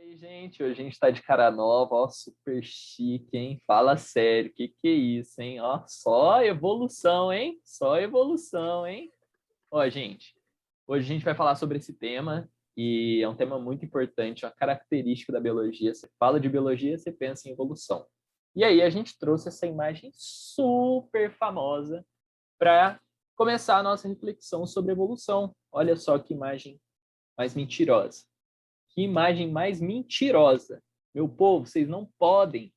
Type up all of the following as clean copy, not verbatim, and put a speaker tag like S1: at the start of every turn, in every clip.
S1: aí, gente, hoje a gente tá de cara nova, ó, super chique, hein? Fala sério, que é isso, hein? Ó, só evolução, hein? Só evolução, hein? Ó, gente, hoje a gente vai falar sobre esse tema e é um tema muito importante, uma característica da biologia. Você fala de biologia, você pensa em evolução. E aí a gente trouxe essa imagem super famosa para começar a nossa reflexão sobre evolução. Olha só que imagem mais mentirosa. Que imagem mais mentirosa. Meu povo, vocês não podem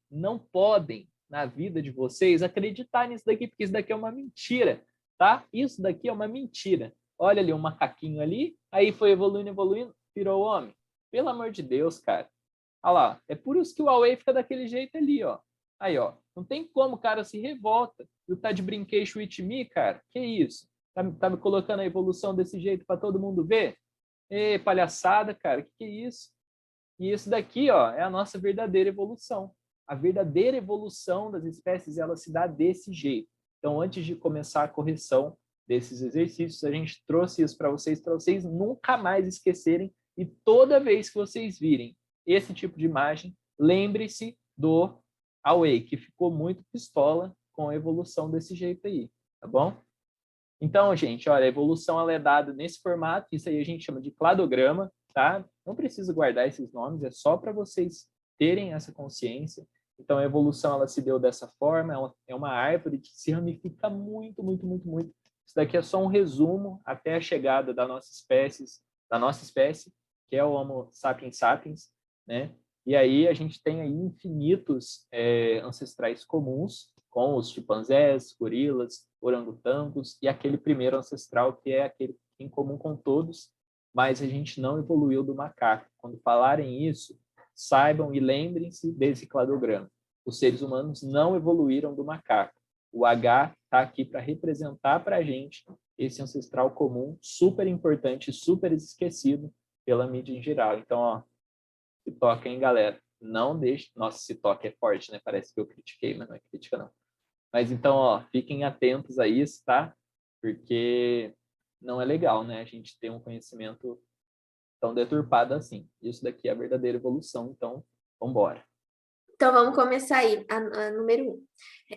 S1: na vida de vocês acreditar nisso daqui, porque isso daqui é uma mentira, tá? Isso daqui é uma mentira. Olha ali, um macaquinho ali, aí foi evoluindo, evoluindo, virou homem. Pelo amor de Deus, cara. Olha lá, é por isso que o Huawei fica daquele jeito ali, ó. Aí, ó, não tem como o cara se revolta. E o tá de brinquedo with me, cara, que isso? Tá me colocando a evolução desse jeito para todo mundo ver? Ê, palhaçada, cara, que é isso? E isso daqui, ó, é a nossa verdadeira evolução. A verdadeira evolução das espécies, ela se dá desse jeito. Então, antes de começar a correção desses exercícios, a gente trouxe isso para vocês nunca mais esquecerem. E toda vez que vocês virem esse tipo de imagem, lembre-se do Huawei, que ficou muito pistola com a evolução desse jeito aí, tá bom? Então, gente, olha, a evolução ela é dada nesse formato, isso aí a gente chama de cladograma, tá? Não precisa guardar esses nomes, é só para vocês terem essa consciência. Então, a evolução ela se deu dessa forma, é uma árvore que se ramifica muito, muito, muito, muito. Isso daqui é só um resumo até a chegada da nossa espécie, que é o Homo sapiens sapiens, né? E aí a gente tem aí infinitos ancestrais comuns, com os chimpanzés, gorilas, orangotangos e aquele primeiro ancestral que é aquele em comum com todos, mas a gente não evoluiu do macaco. Quando falarem isso, saibam e lembrem-se desse cladograma. Os seres humanos não evoluíram do macaco. O H está aqui para representar para a gente esse ancestral comum, super importante, super esquecido pela mídia em geral. Então, ó, se toca, hein, galera? Não deixe... Nossa, se toca é forte, né? Parece que eu critiquei, mas não é crítica, não. Mas então, ó, fiquem atentos a isso, tá? Porque não é legal, né? A gente ter um conhecimento tão deturpado assim. Isso daqui é a verdadeira evolução, então, vamos embora.
S2: Então, vamos começar aí, a número 1.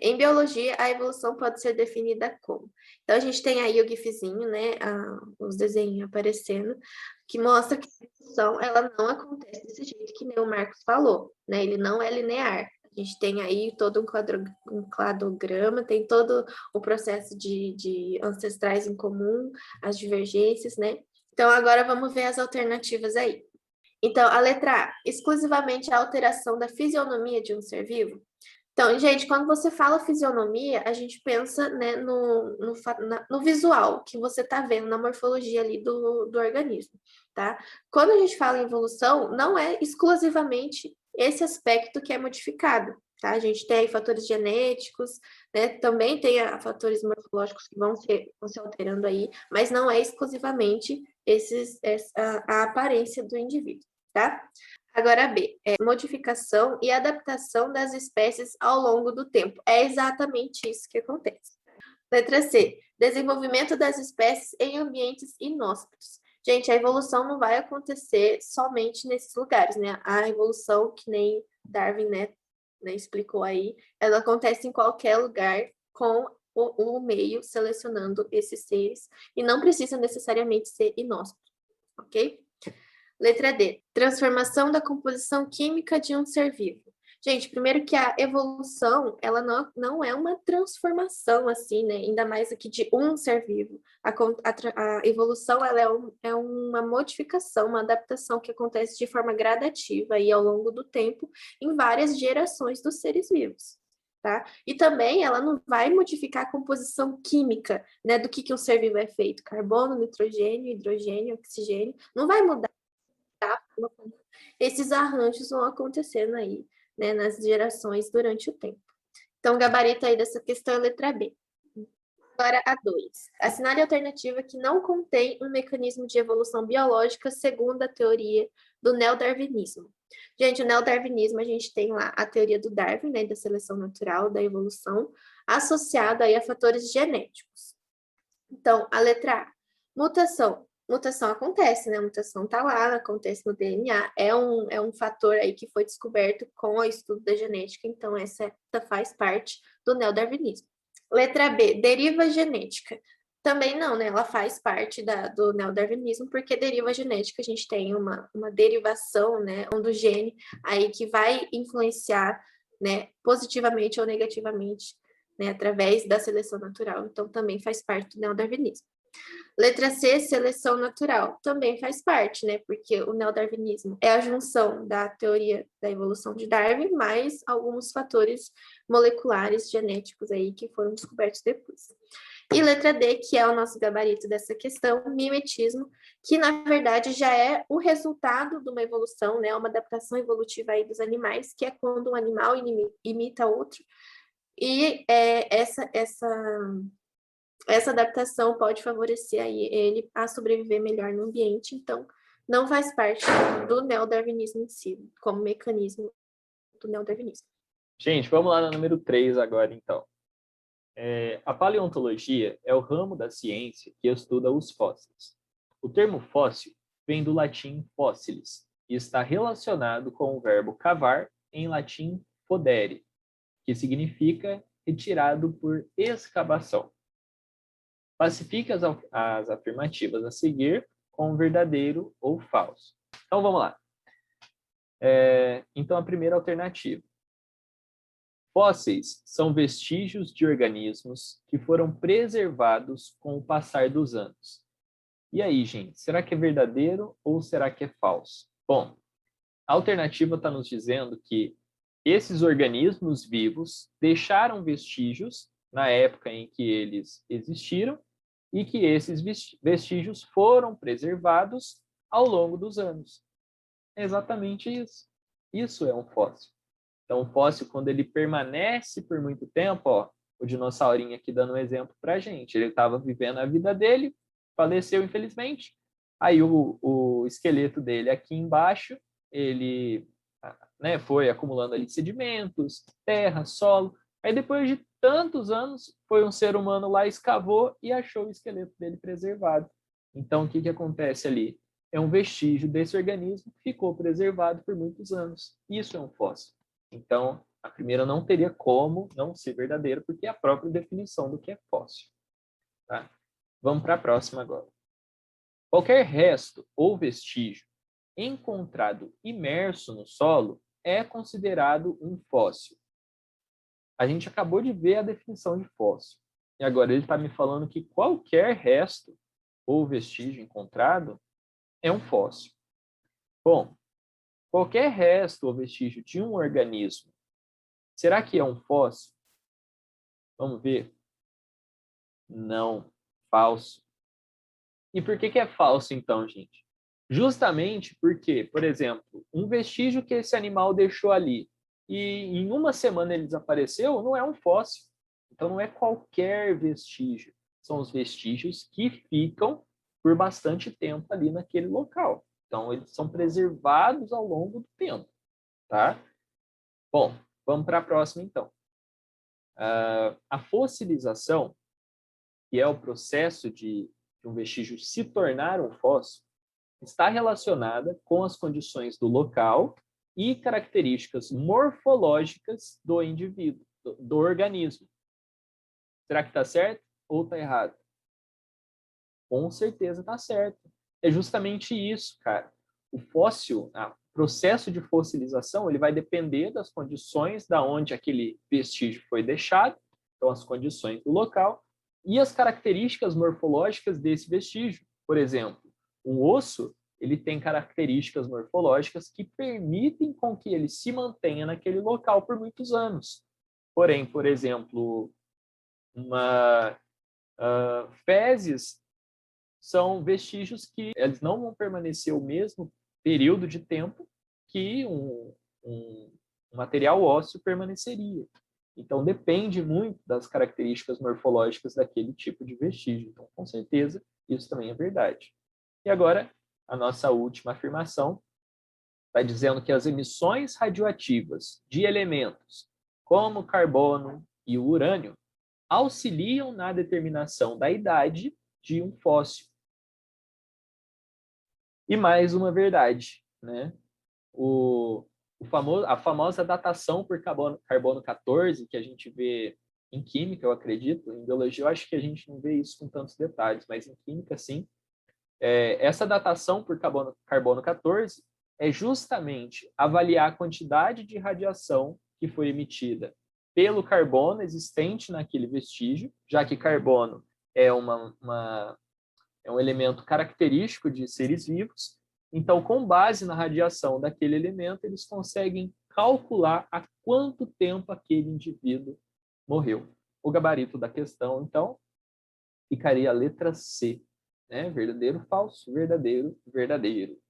S2: Em biologia, a evolução pode ser definida como? Então, a gente tem aí o gifzinho, né, os desenhos aparecendo, que mostra que a evolução, ela não acontece desse jeito que nem o Marcos falou, né, ele não é linear. A gente tem aí todo um cladograma, tem todo o processo de ancestrais em comum, as divergências, né? Então, agora vamos ver as alternativas aí. Então, a letra A, exclusivamente a alteração da fisionomia de um ser vivo. Então, gente, quando você fala fisionomia, a gente pensa, né, no visual que você está vendo, na morfologia ali do organismo, tá? Quando a gente fala em evolução, não é exclusivamente esse aspecto que é modificado, tá? A gente tem aí fatores genéticos, né? Também tem fatores morfológicos que vão se alterando aí, mas não é exclusivamente a aparência do indivíduo, tá? Agora, B, modificação e adaptação das espécies ao longo do tempo. É exatamente isso que acontece. Letra C, desenvolvimento das espécies em ambientes inóspitos. Gente, a evolução não vai acontecer somente nesses lugares, né? A evolução, que nem Darwin, né, explicou aí, ela acontece em qualquer lugar com o meio selecionando esses seres e não precisa necessariamente ser inóspito, ok? Letra D, transformação da composição química de um ser vivo. Gente, primeiro que a evolução, ela não é uma transformação, assim, né? Ainda mais aqui de um ser vivo. A evolução, ela é uma modificação, uma adaptação que acontece de forma gradativa e ao longo do tempo em várias gerações dos seres vivos. Tá? E também ela não vai modificar a composição química, né, do que um ser vivo é feito, carbono, nitrogênio, hidrogênio, oxigênio, não vai mudar. Esses arranjos vão acontecendo aí, né, nas gerações durante o tempo. Então, o gabarito aí dessa questão é a letra B. Agora, a 2. Assinale a alternativa que não contém um mecanismo de evolução biológica segundo a teoria do neodarwinismo. Gente, o neodarwinismo, a gente tem lá a teoria do Darwin, né, da seleção natural, da evolução, associada aí a fatores genéticos. Então, a letra A. Mutação. mutação acontece, né? A mutação tá lá, acontece no DNA, é um fator aí que foi descoberto com o estudo da genética, então essa faz parte do neodarwinismo. Letra B, deriva genética. Também não, né? Ela faz parte do neodarwinismo, porque deriva genética, a gente tem uma derivação, né, do gene aí que vai influenciar, né, positivamente ou negativamente, né, através da seleção natural. Então, também faz parte do neodarwinismo. Letra C, seleção natural, também faz parte, né? Porque o neodarwinismo é a junção da teoria da evolução de Darwin, mais alguns fatores moleculares, genéticos aí que foram descobertos depois. E letra D, que é o nosso gabarito dessa questão, mimetismo, que na verdade já é o resultado de uma evolução, né? Uma adaptação evolutiva aí dos animais, que é quando um animal imita outro. E essa adaptação pode favorecer aí ele a sobreviver melhor no ambiente, então não faz parte do neodarwinismo em si, como mecanismo do neodarwinismo.
S1: Gente, vamos lá no número 3 agora, então. A paleontologia é o ramo da ciência que estuda os fósseis. O termo fóssil vem do latim fossilis e está relacionado com o verbo cavar, em latim fodere, que significa retirado por escavação. Classifique as afirmativas a seguir com verdadeiro ou falso. Então, vamos lá. Então, a primeira alternativa. Fósseis são vestígios de organismos que foram preservados com o passar dos anos. E aí, gente, será que é verdadeiro ou será que é falso? Bom, a alternativa está nos dizendo que esses organismos vivos deixaram vestígios na época em que eles existiram e que esses vestígios foram preservados ao longo dos anos. É exatamente isso. Isso é um fóssil. Então, o fóssil, quando ele permanece por muito tempo, ó, o dinossaurinho aqui dando um exemplo para a gente, ele estava vivendo a vida dele, faleceu infelizmente, aí o esqueleto dele aqui embaixo, ele, né, foi acumulando ali sedimentos, terra, solo, aí depois de tantos anos, foi um ser humano lá, escavou e achou o esqueleto dele preservado. Então, o que acontece ali? É um vestígio desse organismo que ficou preservado por muitos anos. Isso é um fóssil. Então, a primeira não teria como não ser verdadeira, porque é a própria definição do que é fóssil. Tá? Vamos para a próxima agora. Qualquer resto ou vestígio encontrado imerso no solo é considerado um fóssil. A gente acabou de ver a definição de fóssil. E agora ele está me falando que qualquer resto ou vestígio encontrado é um fóssil. Bom, qualquer resto ou vestígio de um organismo, será que é um fóssil? Vamos ver. Não, falso. E por que é falso, então, gente? Justamente porque, por exemplo, um vestígio que esse animal deixou ali e em uma semana ele desapareceu, não é um fóssil. Então, não é qualquer vestígio. São os vestígios que ficam por bastante tempo ali naquele local. Então, eles são preservados ao longo do tempo, tá? Bom, vamos para a próxima, então. A fossilização, que é o processo de um vestígio se tornar um fóssil, está relacionada com as condições do local e características morfológicas do indivíduo, do organismo. Será que está certo ou está errado? Com certeza está certo. É justamente isso, cara. O fóssil, o processo de fossilização, ele vai depender das condições da onde aquele vestígio foi deixado, então as condições do local, e as características morfológicas desse vestígio. Por exemplo, um osso, ele tem características morfológicas que permitem com que ele se mantenha naquele local por muitos anos. Porém, por exemplo, fezes são vestígios que eles não vão permanecer o mesmo período de tempo que um material ósseo permaneceria. Então, depende muito das características morfológicas daquele tipo de vestígio. Então, com certeza, isso também é verdade. E agora, a nossa última afirmação está dizendo que as emissões radioativas de elementos como o carbono e o urânio auxiliam na determinação da idade de um fóssil. E mais uma verdade, né? A famosa datação por carbono 14, que a gente vê em química, eu acredito, em biologia eu acho que a gente não vê isso com tantos detalhes, mas em química, sim. Essa datação por carbono 14 é justamente avaliar a quantidade de radiação que foi emitida pelo carbono existente naquele vestígio, já que carbono é, é um elemento característico de seres vivos. Então, com base na radiação daquele elemento, eles conseguem calcular há quanto tempo aquele indivíduo morreu. O gabarito da questão, então, ficaria a letra C, né? Verdadeiro, falso, verdadeiro, verdadeiro.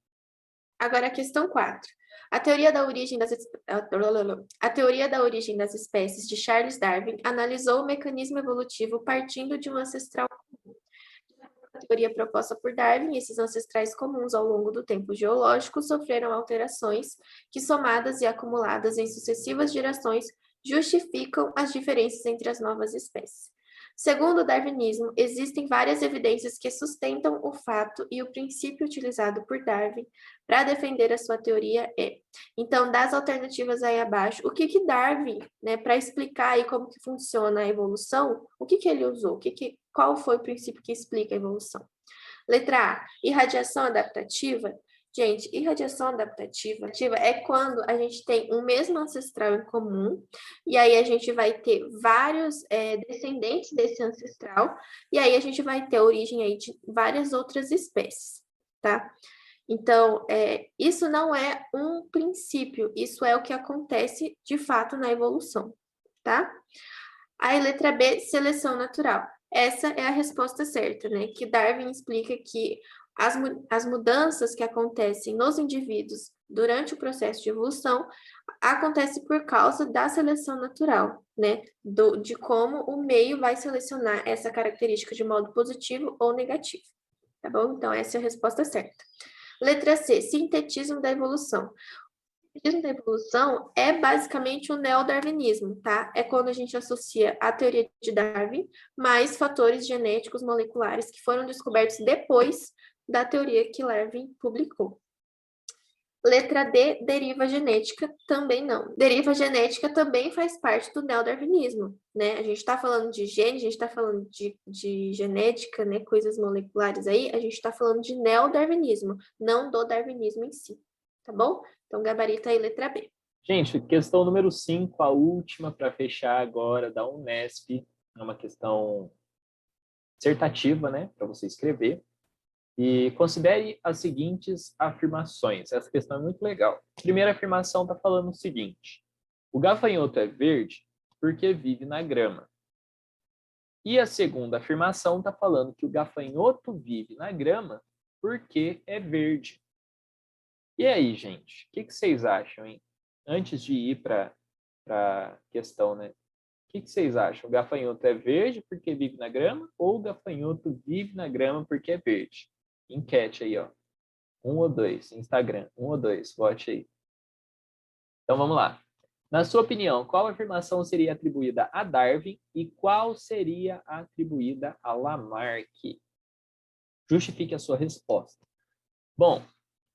S2: Agora a questão 4. A teoria da origem das espécies de Charles Darwin analisou o mecanismo evolutivo partindo de um ancestral comum. A teoria proposta por Darwin, esses ancestrais comuns ao longo do tempo geológico sofreram alterações que, somadas e acumuladas em sucessivas gerações, justificam as diferenças entre as novas espécies. Segundo o darwinismo, existem várias evidências que sustentam o fato e o princípio utilizado por Darwin para defender a sua teoria é. Então, das alternativas aí abaixo, o que Darwin, né, para explicar aí como que funciona a evolução, o que ele usou? Qual foi o princípio que explica a evolução? Letra A, irradiação adaptativa. Gente, irradiação adaptativa é quando a gente tem um mesmo ancestral em comum, e aí a gente vai ter vários descendentes desse ancestral, e aí a gente vai ter a origem aí de várias outras espécies, tá? Então, isso não é um princípio, isso é o que acontece de fato na evolução, tá? Aí, letra B, seleção natural. Essa é a resposta certa, né? Que Darwin explica que as mudanças que acontecem nos indivíduos durante o processo de evolução acontece por causa da seleção natural, né? De como o meio vai selecionar essa característica de modo positivo ou negativo. Tá bom? Então, essa é a resposta certa. Letra C, sintetismo da evolução. O sintetismo da evolução é basicamente o neodarwinismo, tá? É quando a gente associa a teoria de Darwin mais fatores genéticos moleculares que foram descobertos depois da teoria que Darwin publicou. Letra D, deriva genética, também não. Deriva genética também faz parte do neodarwinismo, né? A gente está falando de gene, a gente está falando de genética, né? Coisas moleculares aí, a gente está falando de neodarwinismo, não do darwinismo em si, tá bom? Então, gabarita aí, letra B.
S1: Gente, questão número 5, a última para fechar agora da Unesp. É uma questão dissertativa, né? Para você escrever. E considere as seguintes afirmações. Essa questão é muito legal. A primeira afirmação está falando o seguinte: o gafanhoto é verde porque vive na grama. E a segunda afirmação está falando que o gafanhoto vive na grama porque é verde. E aí, gente, o que vocês acham, hein? Antes de ir para a questão, né? O que vocês acham? O gafanhoto é verde porque vive na grama ou o gafanhoto vive na grama porque é verde? Enquete aí, ó. 1 ou 2, Instagram. 1 ou 2, vote aí. Então vamos lá. Na sua opinião, qual afirmação seria atribuída a Darwin e qual seria atribuída a Lamarck? Justifique a sua resposta. Bom,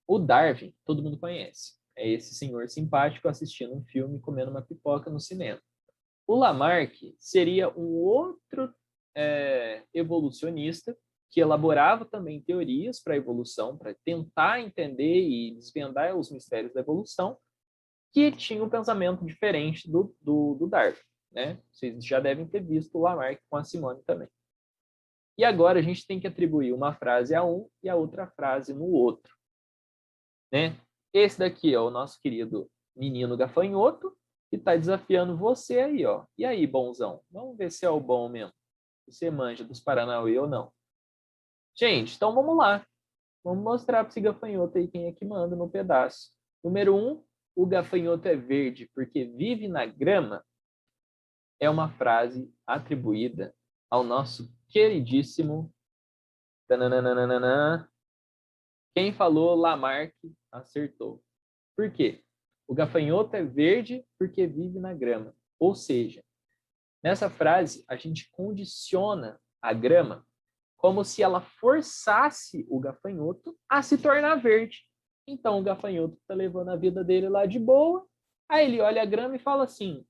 S1: o Darwin, todo mundo conhece. É esse senhor simpático assistindo um filme, comendo uma pipoca no cinema. O Lamarck seria um outro evolucionista que elaborava também teorias para a evolução, para tentar entender e desvendar os mistérios da evolução, que tinha um pensamento diferente do Darwin, né? Vocês já devem ter visto o Lamarck com a Simone também. E agora a gente tem que atribuir uma frase a um e a outra frase no outro, né? Esse daqui é o nosso querido menino gafanhoto que está desafiando você aí, ó. E aí, bonzão? Vamos ver se é o bom mesmo. Você manja dos Paranauê ou não. Gente, então vamos lá. Vamos mostrar para esse gafanhoto aí quem é que manda no pedaço. Número 1, o gafanhoto é verde porque vive na grama. É uma frase atribuída ao nosso queridíssimo... Tananana. Quem falou Lamarck acertou. Por quê? O gafanhoto é verde porque vive na grama. Ou seja, nessa frase, a gente condiciona a grama como se ela forçasse o gafanhoto a se tornar verde. Então, o gafanhoto está levando a vida dele lá de boa, aí ele olha a grama e fala assim,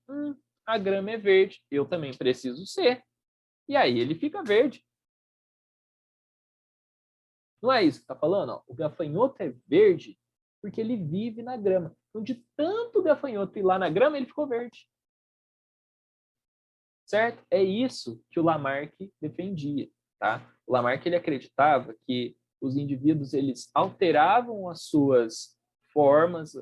S1: a grama é verde, eu também preciso ser. E aí ele fica verde. Não é isso que está falando? Ó. O gafanhoto é verde porque ele vive na grama. Então, de tanto gafanhoto ir lá na grama, ele ficou verde. Certo? É isso que o Lamarck defendia. Tá? O Lamarck ele acreditava que os indivíduos eles alteravam as suas formas,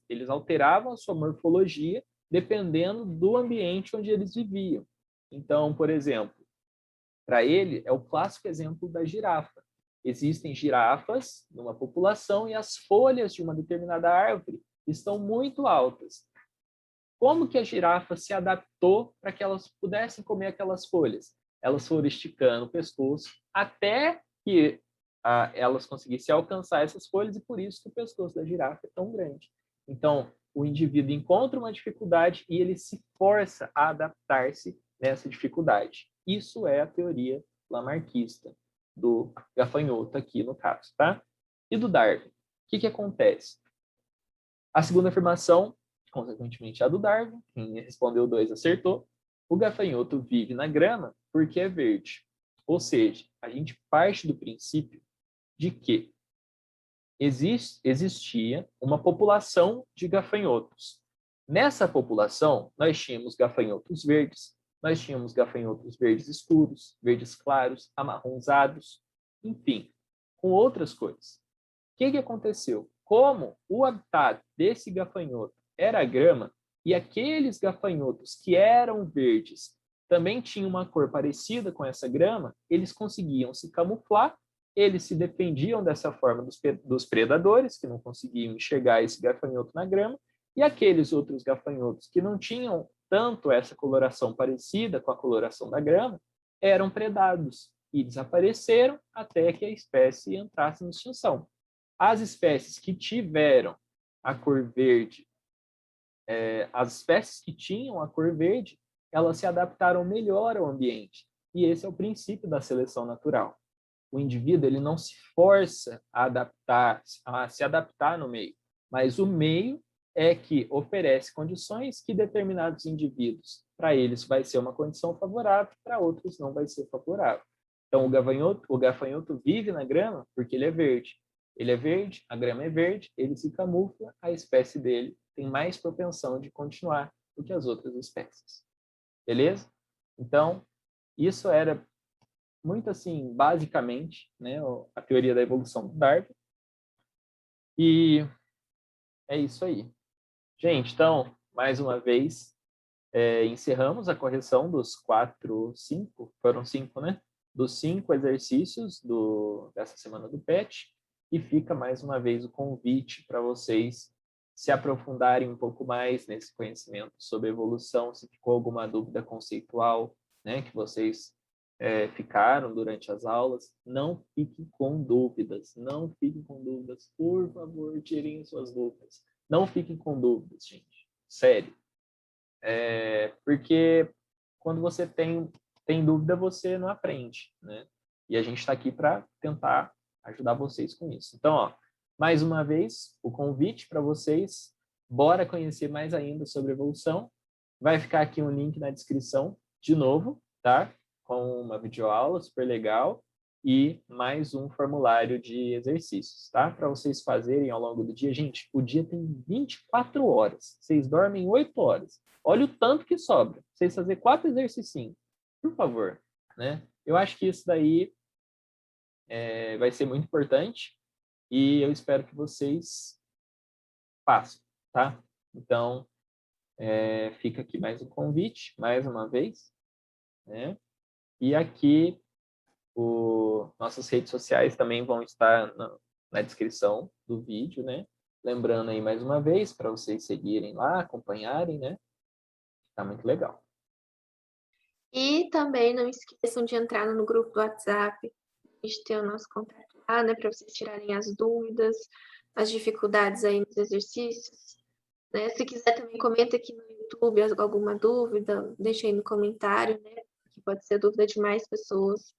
S1: eles alteravam a sua morfologia dependendo do ambiente onde eles viviam. Então, por exemplo, para ele é o clássico exemplo da girafa. Existem girafas numa população e as folhas de uma determinada árvore estão muito altas. Como que a girafa se adaptou para que elas pudessem comer aquelas folhas? Elas foram esticando o pescoço até que elas conseguissem alcançar essas folhas e por isso que o pescoço da girafa é tão grande. Então, o indivíduo encontra uma dificuldade e ele se força a adaptar-se nessa dificuldade. Isso é a teoria lamarquista do gafanhoto aqui no caso, tá? E do Darwin. O que acontece? A segunda afirmação, consequentemente a do Darwin, quem respondeu 2 acertou, o gafanhoto vive na grama porque é verde. Ou seja, a gente parte do princípio de que existia uma população de gafanhotos. Nessa população, nós tínhamos gafanhotos verdes, nós tínhamos gafanhotos verdes escuros, verdes claros, amarronzados, enfim, com outras cores. O que aconteceu? Como o habitat desse gafanhoto era a grama, e aqueles gafanhotos que eram verdes também tinham uma cor parecida com essa grama, eles conseguiam se camuflar, eles se defendiam dessa forma dos predadores, que não conseguiam enxergar esse gafanhoto na grama, e aqueles outros gafanhotos que não tinham tanto essa coloração parecida com a coloração da grama, eram predados e desapareceram até que a espécie entrasse em extinção. As espécies que tiveram a cor verde, as espécies que tinham a cor verde, elas se adaptaram melhor ao ambiente. E esse é o princípio da seleção natural. O indivíduo ele não se força a se adaptar no meio, mas o meio é que oferece condições que determinados indivíduos, para eles vai ser uma condição favorável, para outros não vai ser favorável. Então, o gafanhoto vive na grama porque ele é verde. Ele é verde, a grama é verde, ele se camufla, a espécie dele tem mais propensão de continuar do que as outras espécies. Beleza? Então, isso era muito assim, basicamente, né, a teoria da evolução do Darwin. E é isso aí. Gente, então, mais uma vez, encerramos a correção dos 5, foram 5, né? Dos 5 exercícios dessa semana do PET. E fica mais uma vez o convite para vocês se aprofundarem um pouco mais nesse conhecimento sobre evolução, se ficou alguma dúvida conceitual, né, que vocês ficaram durante as aulas, não fiquem com dúvidas, não fiquem com dúvidas, por favor, tirem suas dúvidas. Não fiquem com dúvidas, gente, sério. Porque quando você tem dúvida, você não aprende, né? E a gente está aqui para tentar ajudar vocês com isso. Então, ó, mais uma vez, o convite para vocês, bora conhecer mais ainda sobre evolução. Vai ficar aqui um link na descrição, de novo, tá? Com uma videoaula super legal e mais um formulário de exercícios, tá? Para vocês fazerem ao longo do dia. Gente, o dia tem 24 horas. Vocês dormem 8 horas. Olha o tanto que sobra. Vocês fazer 4 exercícios, por favor, né? Eu acho que isso daí vai ser muito importante e eu espero que vocês façam, tá? Então, fica aqui mais um convite, mais uma vez, né? E aqui, nossas redes sociais também vão estar na descrição do vídeo, né? Lembrando aí mais uma vez, para vocês seguirem lá, acompanharem, né? Tá muito legal.
S2: E também não esqueçam de entrar no grupo do WhatsApp, a gente tem o nosso contato lá, né, para vocês tirarem as dúvidas, as dificuldades aí nos exercícios, né? Se quiser também comenta aqui no YouTube alguma dúvida, deixa aí no comentário, né? Que pode ser dúvida de mais pessoas.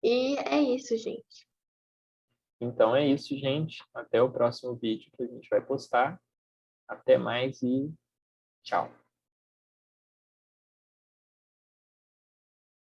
S2: E é isso, gente.
S1: Então é isso, gente. Até o próximo vídeo que a gente vai postar. Até mais e tchau.